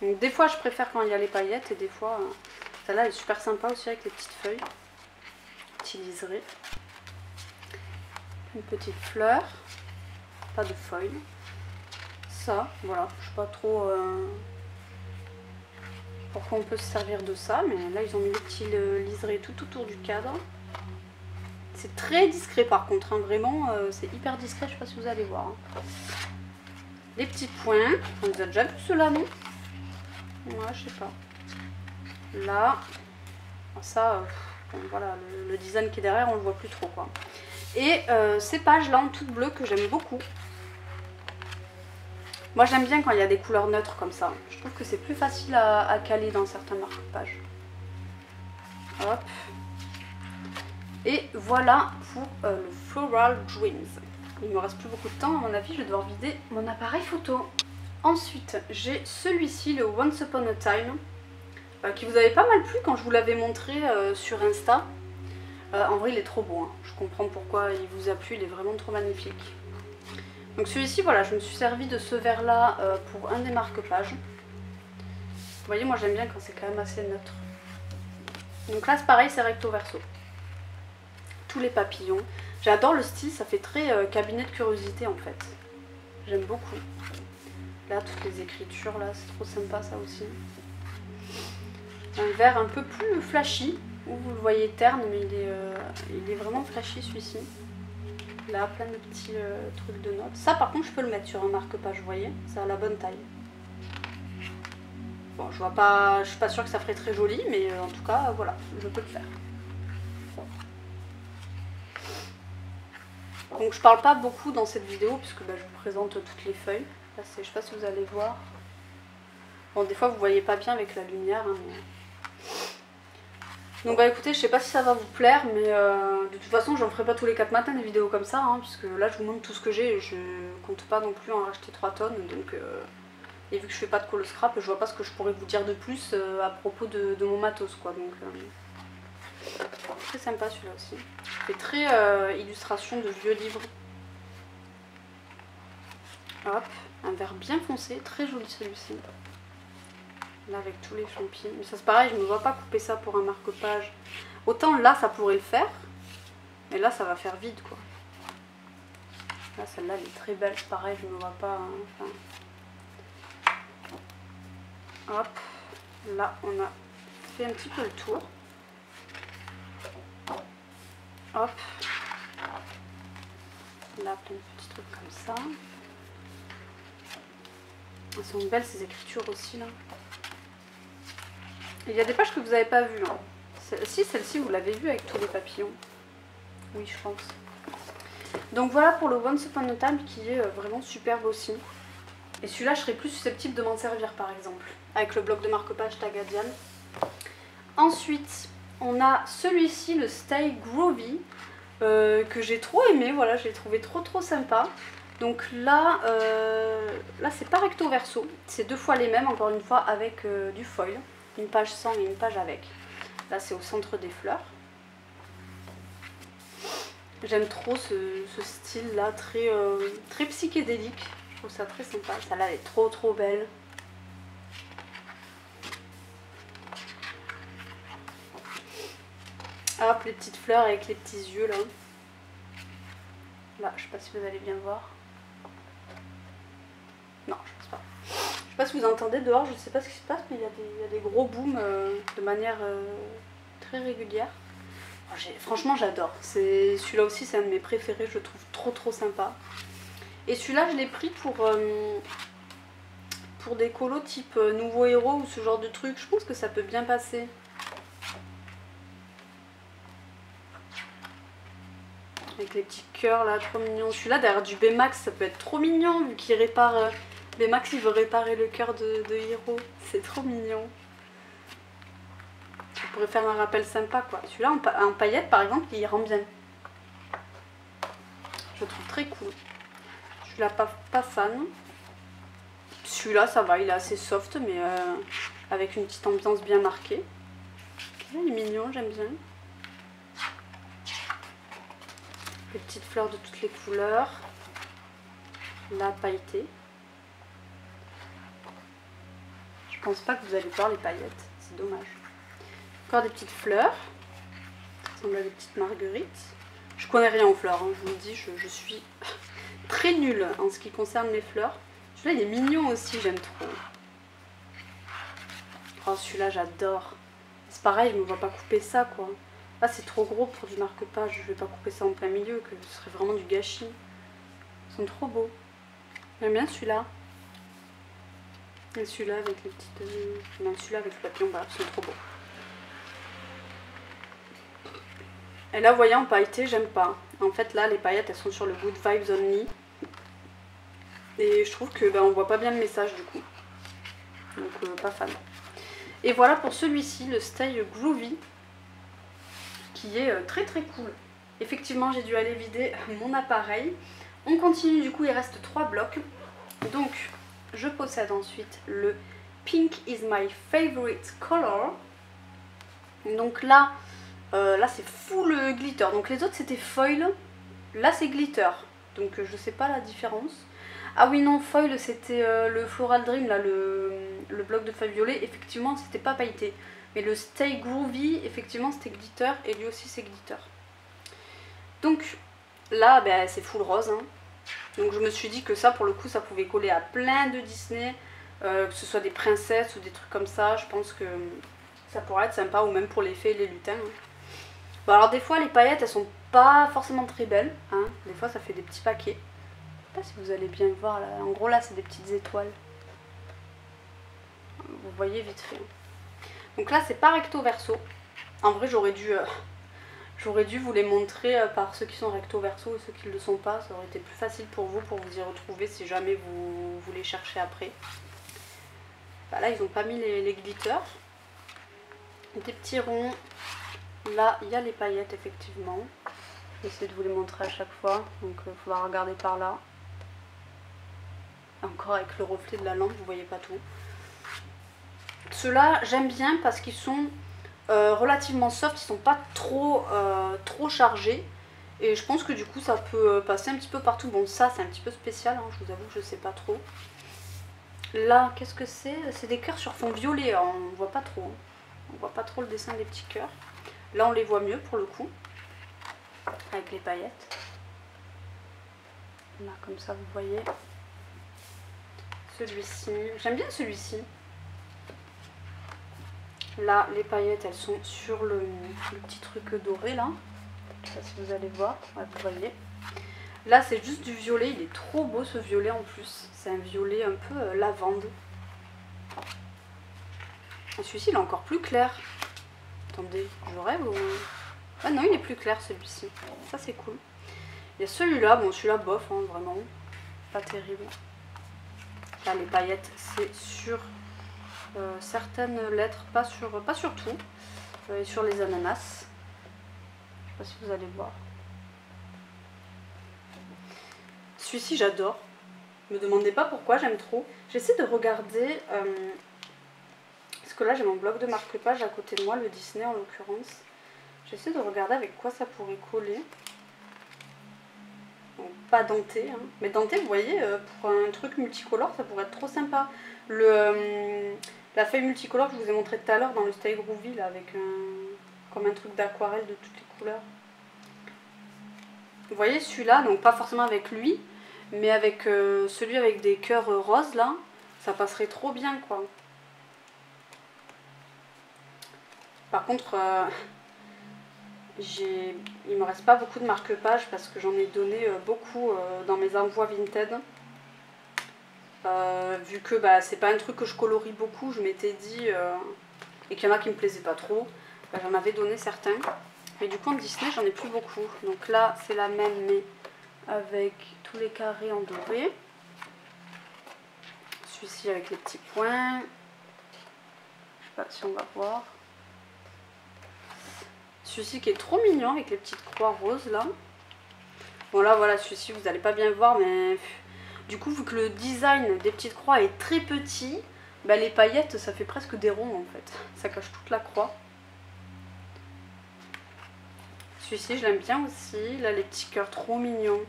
Donc des fois, je préfère quand il y a les paillettes et des fois, celle-là, elle est super sympa aussi avec les petites feuilles. Petit liseré. Une petite fleur. Pas de foil. Ça, voilà, je sais pas trop pourquoi on peut se servir de ça, mais là, ils ont mis des petits liserés tout autour du cadre. C'est très discret par contre, hein, vraiment, c'est hyper discret, je sais pas si vous allez voir. Hein. Les petits points, on les a déjà vus ceux-là, non? Ouais, je sais pas. Là, ça, bon, voilà, le design qui est derrière, on le voit plus trop, quoi. Et ces pages-là en toute bleue que j'aime beaucoup. Moi, j'aime bien quand il y a des couleurs neutres comme ça. Je trouve que c'est plus facile à caler dans certains marque-pages. Hop. Et voilà pour le Floral Dreams. Il me reste plus beaucoup de temps, à mon avis, je vais devoir vider mon appareil photo. Ensuite, j'ai celui-ci, le Once Upon a Time, qui vous avait pas mal plu quand je vous l'avais montré sur Insta. En vrai, il est trop beau, hein. Je comprends pourquoi il vous a plu, il est vraiment trop magnifique. Donc celui-ci, voilà, je me suis servi de ce verre-là pour un des marque-pages. Vous voyez, moi j'aime bien quand c'est quand même assez neutre. Donc là, c'est pareil, c'est recto verso. Tous les papillons. J'adore le style, ça fait très cabinet de curiosité en fait. J'aime beaucoup. Là, toutes les écritures, là, c'est trop sympa ça aussi. Un verre un peu plus flashy, où vous le voyez terne, mais il est vraiment flashy celui-ci. Là, plein de petits trucs de notes. Ça, par contre, je peux le mettre sur un marque-page, vous voyez, ça a la bonne taille. Bon, je suis pas sûre que ça ferait très joli, mais en tout cas, voilà, je peux le faire. Donc je parle pas beaucoup dans cette vidéo puisque je vous présente toutes les feuilles. Là, je sais pas si vous allez voir. Bon, des fois vous voyez pas bien avec la lumière. Hein, mais... Donc écoutez, je sais pas si ça va vous plaire, mais de toute façon j'en ferai pas tous les 4 matins des vidéos comme ça, hein, puisque là je vous montre tout ce que j'ai et je compte pas non plus en racheter 3 tonnes. Donc, et vu que je fais pas de colo scrap, je vois pas ce que je pourrais vous dire de plus à propos de mon matos, quoi. Donc très sympa celui-là aussi. Il fait très illustration de vieux livres. Hop, un vert bien foncé, très joli celui-ci. Là avec tous les champis. Mais ça c'est pareil, je ne me vois pas couper ça pour un marque-page. Autant là ça pourrait le faire, mais là ça va faire vide quoi. Là celle-là elle est très belle, pareil je ne me vois pas. Hein, enfin... Hop, là on a fait un petit peu le tour. Hop, là plein de petits trucs comme ça. Elles sont belles ces écritures aussi là. Il y a des pages que vous n'avez pas vues. Hein. Celle-ci vous l'avez vue avec tous les papillons. Oui je pense. Donc voilà pour le Once Upon a Time qui est vraiment superbe aussi. Et celui-là je serais plus susceptible de m'en servir par exemple. Avec le bloc de marque-page Tagadian. Ensuite... on a celui-ci, le Stay Groovy, que j'ai trop aimé, voilà, je l'ai trouvé trop sympa. Donc là, là c'est pas recto verso, c'est 2 fois les mêmes, encore une fois avec du foil. Une page sans et une page avec. Là c'est au centre des fleurs. J'aime trop ce style là, très psychédélique, je trouve ça très sympa. Celle-là elle est trop belle. Hop, les petites fleurs avec les petits yeux là. Là, je sais pas si vous allez bien voir. Non, je pense pas. Je sais pas si vous entendez dehors, je sais pas ce qui se passe, mais il y a des gros booms de manière très régulière. Franchement, j'adore. Celui-là aussi, c'est un de mes préférés, je le trouve trop sympa. Et celui-là, je l'ai pris pour des colos type Nouveau Héros ou ce genre de truc. Je pense que ça peut bien passer. Avec les petits cœurs là, trop mignon. Celui-là derrière du Baymax, ça peut être trop mignon vu qu'il répare... Baymax il veut réparer le cœur de Hiro. C'est trop mignon. Ça pourrait faire un rappel sympa quoi. Celui-là en paillettes par exemple, il rend bien. Je le trouve très cool. Je suis là pas fan. Celui-là ça va, il est assez soft mais avec une petite ambiance bien marquée. Il est mignon, j'aime bien. les petites fleurs de toutes les couleurs. La pailletée. Je pense pas que vous allez voir les paillettes, c'est dommage. Encore des petites fleurs. Ça ressemble à des petites marguerites. Je connais rien aux fleurs, hein, je vous le dis, je suis très nulle en ce qui concerne les fleurs. Celui-là il est mignon aussi, j'aime trop. Oh celui-là j'adore. C'est pareil, je me vois pas couper ça quoi. Là c'est trop gros pour du marque-page, je vais pas couper ça en plein milieu, que ce serait vraiment du gâchis. Ils sont trop beaux. J'aime bien celui-là. Et celui-là avec les petites... Non, celui-là avec le papillon, bah, ils sont trop beaux. Et là, vous voyez, en pailleté, j'aime pas. En fait, là, les paillettes, elles sont sur le Good Vibes Only. Et je trouve que on voit pas bien le message, du coup. Donc, pas fan. Et voilà pour celui-ci, le Stay Groovy, qui est très très cool. Effectivement, j'ai dû aller vider mon appareil. On continue, du coup, il reste 3 blocs. Donc, je possède ensuite le Pink is my favorite color. Donc là... là c'est full glitter, donc les autres c'était foil, là c'est glitter, donc je sais pas la différence. Ah oui non, foil c'était le Floral Dream, là le bloc de feuilles violet, effectivement c'était pas pailleté. Mais le Stay Groovy, effectivement c'était glitter, et lui aussi c'est glitter. Donc là c'est full rose, hein. Donc je me suis dit que ça pour le coup ça pouvait coller à plein de Disney, que ce soit des princesses ou des trucs comme ça, je pense que ça pourrait être sympa, ou même pour les fées et les lutins. Hein. Bon alors des fois les paillettes elles sont pas forcément très belles, hein. Des fois ça fait des petits paquets. Je sais pas si vous allez bien voir là, en gros là c'est des petites étoiles. Vous voyez vite fait. Donc là c'est pas recto verso. En vrai j'aurais dû vous les montrer par ceux qui sont recto verso et ceux qui ne le sont pas. Ça aurait été plus facile pour vous y retrouver si jamais vous les cherchez après. Bah là ils ont pas mis les glitters. Des petits ronds. Là, il y a les paillettes, effectivement. J'essaie de vous les montrer à chaque fois. Donc, il faudra regarder par là. Encore avec le reflet de la lampe, vous voyez pas tout. Ceux-là, j'aime bien parce qu'ils sont relativement soft. Ils sont pas trop chargés. Et je pense que du coup, ça peut passer un petit peu partout. Bon, ça, c'est un petit peu spécial. Hein, je vous avoue que je sais pas trop. Là, qu'est-ce que c'est? C'est des cœurs sur fond violet. Alors, on voit pas trop. Hein. On voit pas trop le dessin des petits cœurs. Là on les voit mieux pour le coup, avec les paillettes. Là comme ça vous voyez. Celui-ci, j'aime bien celui-ci. Là les paillettes elles sont sur le petit truc doré là. Je sais pas si vous allez voir, ouais, vous voyez. Là c'est juste du violet, il est trop beau ce violet en plus. C'est un violet un peu lavande. Celui-ci il est encore plus clair. Attendez, je rêve ou... Ah non, il est plus clair celui-ci. Ça c'est cool. Il y a celui-là, bon celui-là bof, hein, vraiment. Pas terrible. Là les paillettes c'est sur certaines lettres, pas sur tout. Et sur les ananas. Je sais pas si vous allez voir. Celui-ci j'adore. Ne me demandez pas pourquoi, j'aime trop. J'essaie de regarder... Parce que là j'ai mon bloc de marque-page à côté de moi, le Disney en l'occurrence. J'essaie de regarder avec quoi ça pourrait coller. Bon, pas denté, hein. Mais denté vous voyez, pour un truc multicolore ça pourrait être trop sympa. La feuille multicolore que je vous ai montré tout à l'heure dans le Stay Groovy là, avec comme un truc d'aquarelle de toutes les couleurs. Vous voyez celui-là, donc pas forcément avec lui, mais avec celui avec des cœurs roses là, ça passerait trop bien quoi. Par contre, il me reste pas beaucoup de marque-page parce que j'en ai donné beaucoup dans mes envois Vinted. Vu que c'est pas un truc que je colorie beaucoup, je m'étais dit, et qu'il y en a qui me plaisaient pas trop, j'en avais donné certains. Mais du coup en Disney j'en ai plus beaucoup. Donc là c'est la même mais avec tous les carrés en doré. Celui-ci avec les petits points. Je sais pas si on va voir. Celui-ci qui est trop mignon avec les petites croix roses là. Bon là voilà, celui-ci vous n'allez pas bien voir mais du coup vu que le design des petites croix est très petit, les paillettes ça fait presque des ronds en fait. Ça cache toute la croix. Celui-ci, je l'aime bien aussi. Là, les petits cœurs trop mignons.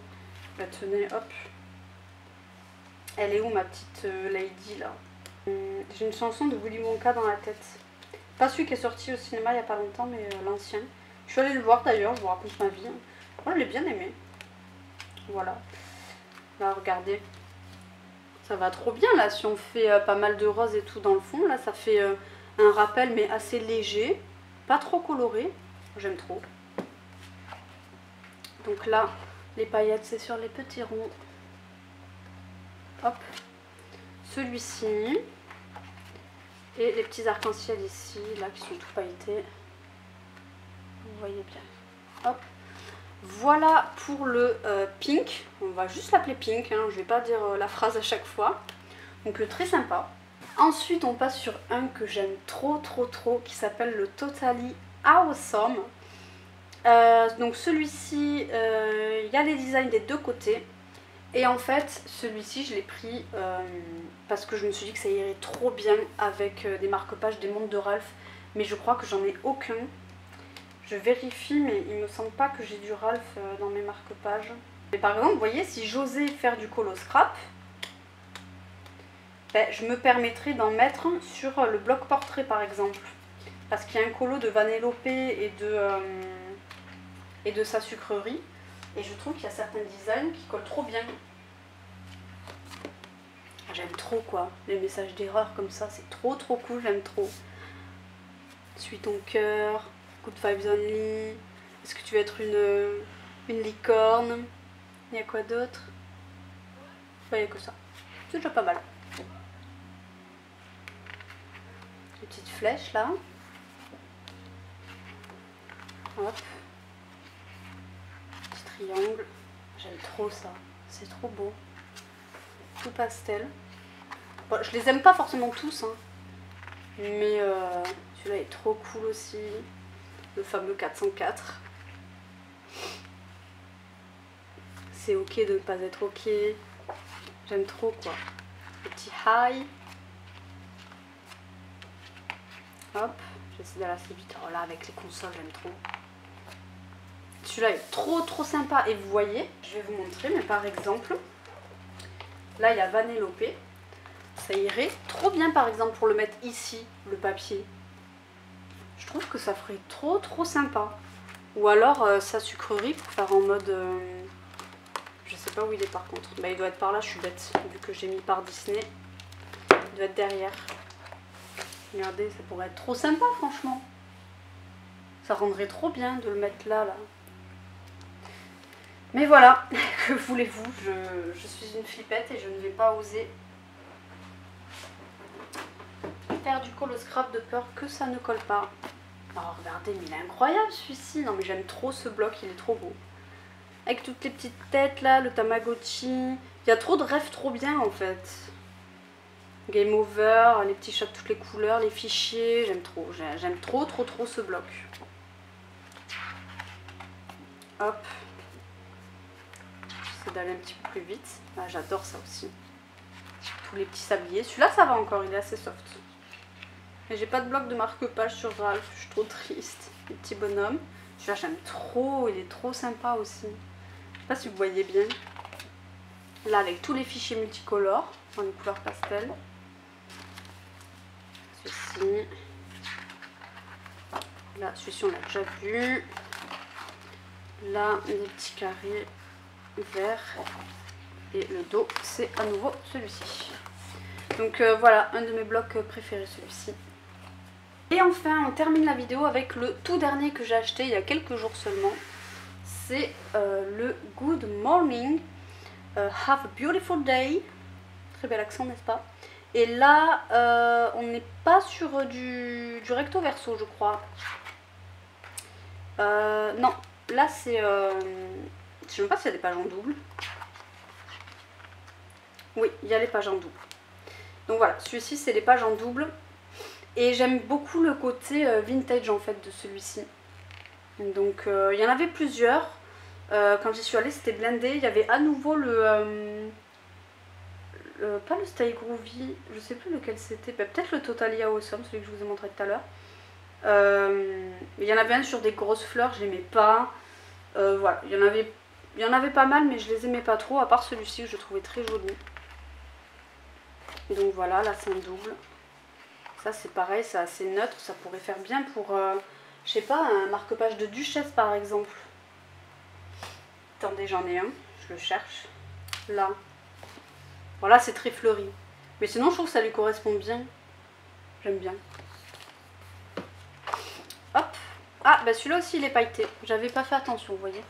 Bah, tenez, hop. Elle est où ma petite lady là? J'ai une chanson de Willy Wonka dans la tête. Pas celui qui est sorti au cinéma il n'y a pas longtemps, mais l'ancien. Je suis allée le voir d'ailleurs, je vous raconte ma vie. Moi, je l'ai bien aimé. Voilà. Là, regardez. Ça va trop bien là, si on fait pas mal de roses et tout dans le fond. Là, ça fait un rappel, mais assez léger. Pas trop coloré. J'aime trop. Donc là, les paillettes, c'est sur les petits ronds. Hop. Celui-ci. Et les petits arcs-en-ciel ici, là, qui sont tout pailletés. Vous voyez bien. Hop. Voilà pour le pink. On va juste l'appeler pink, hein. Je vais pas dire la phrase à chaque fois. Donc très sympa. Ensuite, on passe sur un que j'aime trop, qui s'appelle le Totally Awesome. Donc celui-ci, il y a les designs des deux côtés. Et en fait, celui-ci, je l'ai pris parce que je me suis dit que ça irait trop bien avec des marque-pages des montres de Ralph. Mais je crois que j'en ai aucun. Je vérifie, mais il me semble pas que j'ai du Ralph dans mes marque-pages. Mais par exemple, vous voyez, si j'osais faire du colo scrap, ben, je me permettrais d'en mettre sur le bloc portrait par exemple. Parce qu'il y a un colo de Vanellope et de sa sucrerie. Et je trouve qu'il y a certains designs qui collent trop bien. J'aime trop quoi, les messages d'erreur comme ça, c'est trop cool, j'aime trop. Suis ton cœur, good vibes only. Est-ce que tu veux être une licorne? Il y a quoi d'autre? Il n'y a que ça. C'est déjà pas mal. Une petite flèche là. Hop. Petit triangle. J'aime trop ça. C'est trop beau. Tout pastel. Bon, je les aime pas forcément tous, hein. Mais celui-là est trop cool aussi. Le fameux 404. C'est ok de ne pas être ok. J'aime trop quoi. Le petit high. Hop, j'essaie d'aller assez vite. Oh là, avec les consoles, j'aime trop. Celui-là est trop sympa. Et vous voyez, je vais vous montrer, mais par exemple, là il y a Vanellope. Ça irait trop bien par exemple pour le mettre ici, le papier. Je trouve que ça ferait trop sympa. Ou alors sa sucrerie pour faire en mode... je sais pas où il est par contre. Bah, il doit être par là, je suis bête. Vu que j'ai mis par Disney. Il doit être derrière. Regardez, ça pourrait être trop sympa franchement. Ça rendrait trop bien de le mettre là. Mais voilà, que voulez-vous, je suis une flippette et je ne vais pas oser faire du colo scrap de peur que ça ne colle pas. Oh regardez, mais il est incroyable celui-ci. Non mais j'aime trop ce bloc, il est trop beau. Avec toutes les petites têtes là, le Tamagotchi. Il y a trop de rêves trop bien en fait. Game over, les petits chats de toutes les couleurs, les fichiers, j'aime trop. J'aime trop ce bloc. Hop. J'essaie d'aller un petit peu plus vite. Ah, j'adore ça aussi. Tous les petits sabliers. Celui-là ça va encore, il est assez soft. Mais j'ai pas de bloc de marque-page sur Ralph, je suis trop triste. Les petits bonhommes. Celui-là j'aime trop, il est trop sympa aussi. Je sais pas si vous voyez bien. Là avec tous les fichiers multicolores, dans les couleurs pastel. Celui-ci. Là, celui-ci on l'a déjà vu. Là, des petits carrés verts. Et le dos, c'est à nouveau celui-ci. Donc voilà, un de mes blocs préférés celui-ci. Et enfin, on termine la vidéo avec le tout dernier que j'ai acheté il y a quelques jours seulement. C'est le Good Morning, Have a Beautiful Day. Très bel accent, n'est-ce pas? Et là, on n'est pas sur du recto verso, je crois. Non, là c'est... je sais même pas s'il y a des pages en double. Oui, il y a les pages en double. Donc voilà, celui-ci c'est les pages en double. Et j'aime beaucoup le côté vintage en fait de celui-ci. Donc il y en avait plusieurs. Quand j'y suis allée c'était blindé. Il y avait à nouveau pas le Stay Groovy, je sais plus lequel c'était. Peut-être le Totally Awesome, celui que je vous ai montré tout à l'heure. Il y en avait un sur des grosses fleurs, j'aimais pas. Voilà, il y en avait pas mal, mais je les aimais pas trop, à part celui-ci que je trouvais très joli. Et donc voilà, là c'est un double. Ça c'est pareil, c'est assez neutre, ça pourrait faire bien pour, je sais pas, un marque-page de duchesse par exemple. Attendez, j'en ai un, je le cherche. Là. Voilà, c'est très fleuri. Mais sinon, je trouve que ça lui correspond bien. J'aime bien. Hop. Ah, bah celui-là aussi, il est pailleté. J'avais pas fait attention, vous voyez.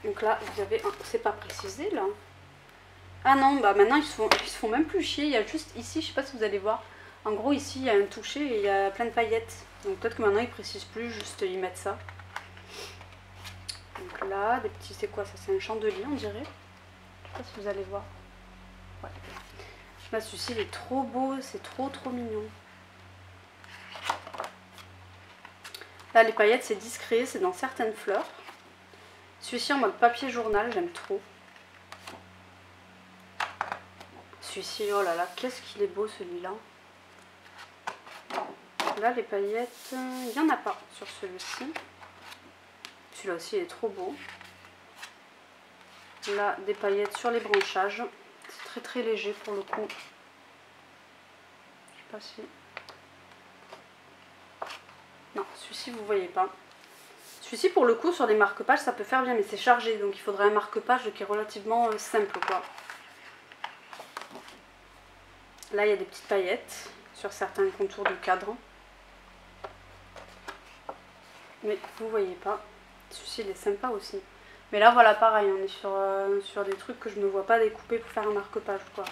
Donc là, vous avez un... C'est pas précisé, là. Ah non, bah maintenant, ils se font même plus chier. Il y a juste ici, je sais pas si vous allez voir. En gros, ici, il y a un toucher et il y a plein de paillettes. Donc peut-être que maintenant, ils précisent plus, juste ils mettent ça. Donc là, des petits... C'est quoi ça? C'est un chandelier, on dirait. Je sais pas si vous allez voir. Ouais. Là, celui-ci, il est trop beau. C'est trop mignon. Là, les paillettes, c'est discret. C'est dans certaines fleurs. Celui-ci en mode papier journal, j'aime trop. Celui-ci, oh là là, qu'est-ce qu'il est beau celui-là. Là, les paillettes, il n'y en a pas sur celui-ci. Celui-là aussi, il est trop beau. Là, des paillettes sur les branchages. C'est très léger pour le coup. Je sais pas si... Non, celui-ci, vous voyez pas. Celui-ci, pour le coup, sur les marque-pages, ça peut faire bien, mais c'est chargé. Donc, il faudrait un marque-page qui est relativement simple, quoi. Là, il y a des petites paillettes sur certains contours de cadre. Mais vous voyez pas. Celui-ci, il est sympa aussi. Mais là, voilà, pareil, on est sur des trucs que je ne vois pas découper pour faire un marque-page, quoi.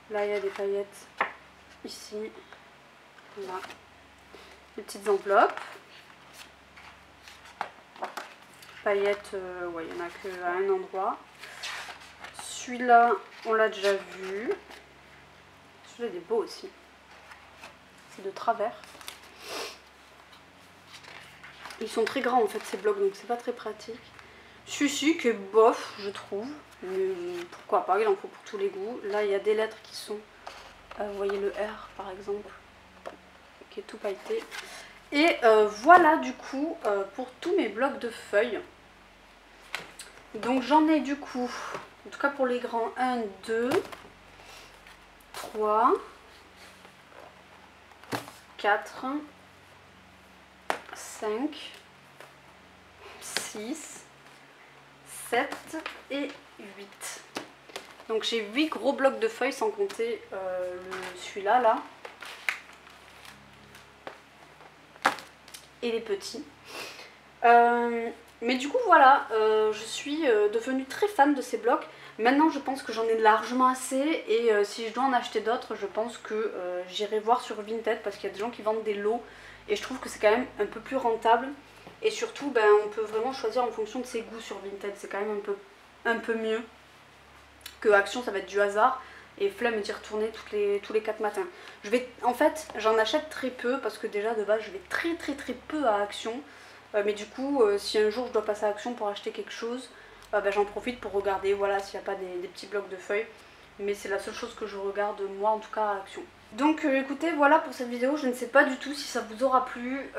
Là, il y a des paillettes ici. Là. Des petites enveloppes. Paillettes, ouais, il n'y en a qu'à un endroit. Celui-là, on l'a déjà vu. Celui-là, il est beau aussi. C'est de travers. Ils sont très grands en fait ces blocs, donc c'est pas très pratique. Celui-ci qui est bof, je trouve. Mais pourquoi pas, il en faut pour tous les goûts. Là, il y a des lettres qui sont... vous voyez le R par exemple, qui est tout pailleté. Et voilà du coup pour tous mes blocs de feuilles. Donc j'en ai du coup, en tout cas pour les grands, 1, 2, 3, 4, 5, 6, 7 et 8. Donc j'ai 8 gros blocs de feuilles sans compter celui-là là. Et les petits. Mais du coup voilà, je suis devenue très fan de ces blocs. Maintenant je pense que j'en ai largement assez et si je dois en acheter d'autres, je pense que j'irai voir sur Vinted parce qu'il y a des gens qui vendent des lots et je trouve que c'est quand même un peu plus rentable. Et surtout ben, on peut vraiment choisir en fonction de ses goûts sur Vinted, c'est quand même un peu mieux que Action, ça va être du hasard. Et flemme d'y retourner tous les 4 matins. En fait, j'en achète très peu parce que déjà de base je vais très peu à Action. Mais du coup, si un jour je dois passer à Action pour acheter quelque chose, ben, j'en profite pour regarder voilà, s'il n'y a pas des petits blocs de feuilles. Mais c'est la seule chose que je regarde moi en tout cas à Action. Donc écoutez, voilà pour cette vidéo. Je ne sais pas du tout si ça vous aura plu.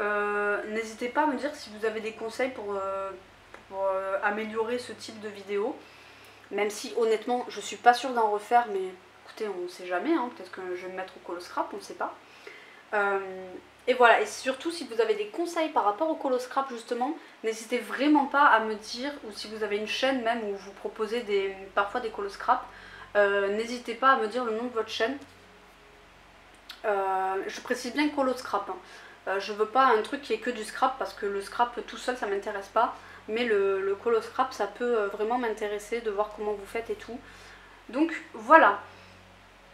N'hésitez pas à me dire si vous avez des conseils pour améliorer ce type de vidéo. Même si honnêtement je suis pas sûre d'en refaire, mais écoutez, on ne sait jamais, hein. Peut-être que je vais me mettre au coloscrap, on ne sait pas. Et voilà, et surtout si vous avez des conseils par rapport au coloscrap justement, n'hésitez vraiment pas à me dire, ou si vous avez une chaîne même où vous proposez parfois des coloscraps, n'hésitez pas à me dire le nom de votre chaîne. Je précise bien coloscrap, hein. Je veux pas un truc qui est que du scrap parce que le scrap tout seul ça m'intéresse pas. Mais le coloscrap ça peut vraiment m'intéresser de voir comment vous faites et tout. Donc voilà.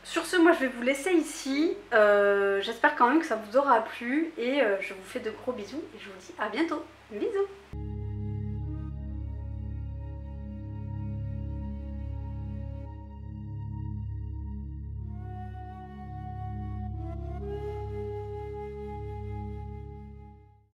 Sur ce, moi je vais vous laisser ici. J'espère quand même que ça vous aura plu. Et je vous fais de gros bisous. Et je vous dis à bientôt. Bisous.